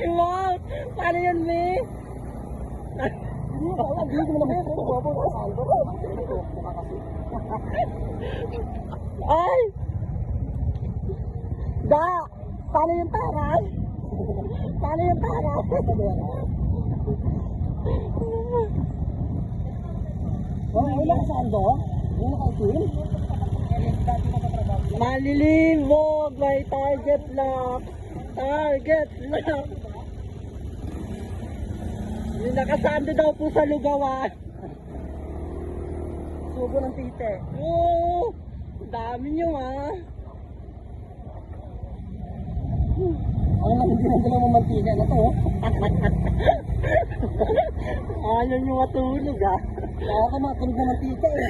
Wow! Paano yun, Mi? Ay! Da! Paano yung taray? Paano yung taray? Oh, ay nakasaan ba? Ay nakasin? Malilibog! May target lock! Target lock! Yung nakasando daw po sa lugawan. Subo ng tite. Oo! Dami nyo ah. Ano lang hindi na dalang mamantika na to? Ayaw nyo matulog ah. Kaya ka matulog na mantika eh.